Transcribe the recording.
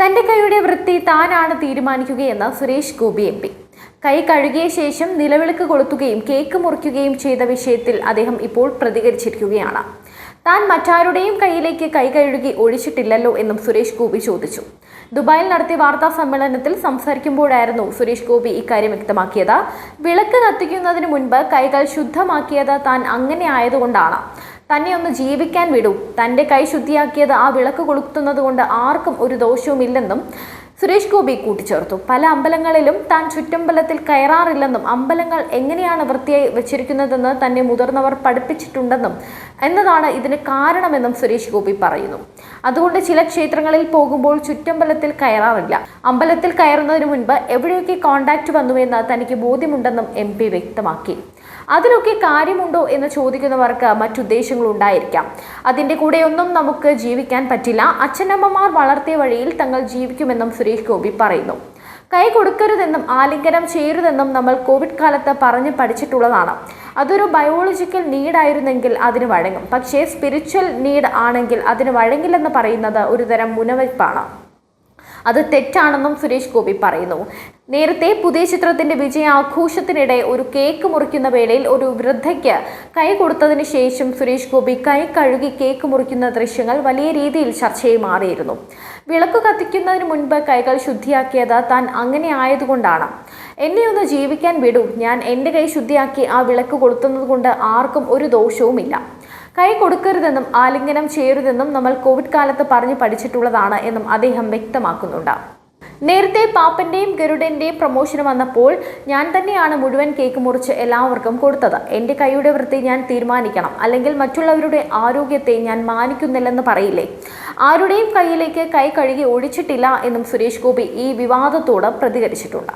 തന്റെ കൈയുടെ വൃത്തി താനാണ് തീരുമാനിക്കുകയെന്ന് സുരേഷ് ഗോപി എം പി. കൈ കഴുകിയ ശേഷം നിലവിളക്ക് കൊളുത്തുകയും കേക്ക് മുറിക്കുകയും ചെയ്ത വിഷയത്തിൽ അദ്ദേഹം ഇപ്പോൾ പ്രതികരിച്ചിരിക്കുകയാണ്. താൻ മറ്റാരുടെയും കൈയിലേക്ക് കൈ കഴുകി ഒഴിച്ചിട്ടില്ലല്ലോ എന്നും സുരേഷ് ഗോപി ചോദിച്ചു. ദുബായിൽ നടത്തിയ വാർത്താ സമ്മേളനത്തിൽ സംസാരിക്കുമ്പോഴായിരുന്നു സുരേഷ് ഗോപി ഇക്കാര്യം വ്യക്തമാക്കിയത്. വിളക്ക് കത്തിക്കുന്നതിന് മുൻപ് കൈകൾ ശുദ്ധമാക്കിയത് താൻ അങ്ങനെ ആയതുകൊണ്ടാണ്. തന്നെ ഒന്ന് ജീവിക്കാൻ വിടൂ. തൻ്റെ കൈ ശുദ്ധിയാക്കിയത് ആ വിളക്ക് കൊളുത്തുന്നത് കൊണ്ട് ആർക്കും ഒരു ദോഷവുമില്ലെന്നും സുരേഷ് ഗോപി കൂട്ടിച്ചേർത്തു. പല അമ്പലങ്ങളിലും താൻ ചുറ്റമ്പലത്തിൽ കയറാറില്ലെന്നും അമ്പലങ്ങൾ എങ്ങനെയാണ് വൃത്തിയായി വെച്ചിരിക്കുന്നതെന്ന് തന്നെ മുതിർന്നവർ പഠിപ്പിച്ചിട്ടുണ്ടെന്നും എന്നതാണ് ഇതിന് കാരണമെന്നും സുരേഷ് ഗോപി പറയുന്നു. അതുകൊണ്ട് ചില ക്ഷേത്രങ്ങളിൽ പോകുമ്പോൾ ചുറ്റമ്പലത്തിൽ കയറാറില്ല. അമ്പലത്തിൽ കയറുന്നതിന് മുൻപ് എവിടെയൊക്കെ കോണ്ടാക്ട് വന്നുവെന്ന് തനിക്ക് ബോധ്യമുണ്ടെന്നും എം പി വ്യക്തമാക്കി. അതിലൊക്കെ കാര്യമുണ്ടോ എന്ന് ചോദിക്കുന്നവർക്ക് മറ്റുദ്ദേശങ്ങളുണ്ടായിരിക്കാം. അതിൻ്റെ കൂടെയൊന്നും നമുക്ക് ജീവിക്കാൻ പറ്റില്ല. അച്ഛനമ്മമാർ വളർത്തിയ വഴിയിൽ തങ്ങൾ ജീവിക്കുമെന്നും സുരേഷ് ഗോപി പറയുന്നു. കൈ കൊടുക്കരുതെന്നും ആലിംഗനം ചെയ്യരുതെന്നും നമ്മൾ കോവിഡ് കാലത്ത് പറഞ്ഞ് പഠിച്ചിട്ടുള്ളതാണ്. അതൊരു ബയോളജിക്കൽ നീഡായിരുന്നെങ്കിൽ അതിന് വഴങ്ങും. പക്ഷേ സ്പിരിച്വൽ നീഡ് ആണെങ്കിൽ അതിന് വഴങ്ങില്ലെന്ന് പറയുന്നത് ഒരുതരം മുനവയ്പ്പാണ്. അത് തെറ്റാണെന്നും സുരേഷ് ഗോപി പറയുന്നു. നേരത്തെ പുതിയ ചിത്രത്തിന്റെ വിജയാഘോഷത്തിനിടെ ഒരു കേക്ക് മുറിക്കുന്ന വേളയിൽ ഒരു വൃദ്ധയ്ക്ക് കൈ കൊടുത്തതിന് ശേഷം സുരേഷ് ഗോപി കൈ കഴുകി കേക്ക് മുറിക്കുന്ന ദൃശ്യങ്ങൾ വലിയ രീതിയിൽ ചർച്ചയായി മാറിയിരുന്നു. വിളക്ക് കത്തിക്കുന്നതിന് മുൻപ് കൈകൾ ശുദ്ധിയാക്കിയത് താൻ അങ്ങനെ ആയതുകൊണ്ടാണ്. എന്നെ ഒന്ന് ജീവിക്കാൻ വിടൂ. ഞാൻ എൻ്റെ കൈ ശുദ്ധിയാക്കി ആ വിളക്ക് കൊളുത്തുന്നത് കൊണ്ട് ആർക്കും ഒരു ദോഷവുമില്ല. കൈ കൊടുക്കരുതെന്നും ആലിംഗനം ചെയ്യരുതെന്നും നമ്മൾ കോവിഡ് കാലത്ത് പറഞ്ഞ് പഠിച്ചിട്ടുള്ളതാണ് എന്നും അദ്ദേഹം വ്യക്തമാക്കുന്നുണ്ട്. നേരത്തെ പാപ്പന്റെയും ഗരുഡന്റെയും പ്രൊമോഷന് വന്നപ്പോൾ ഞാൻ തന്നെയാണ് മുഴുവൻ കേക്ക് മുറിച്ച് എല്ലാവർക്കും കൊടുത്തത്. എൻ്റെ കൈയുടെ വൃത്തി ഞാൻ തീരുമാനിക്കണം, അല്ലെങ്കിൽ മറ്റുള്ളവരുടെ ആരോഗ്യത്തെ ഞാൻ മാനിക്കുന്നില്ലെന്ന് പറയില്ലേ. ആരുടെയും കൈയിലേക്ക് കൈ കഴുകി ഒഴിച്ചിട്ടില്ല എന്നും സുരേഷ് ഗോപി ഈ വിവാദത്തോട് പ്രതികരിച്ചിട്ടുണ്ട്.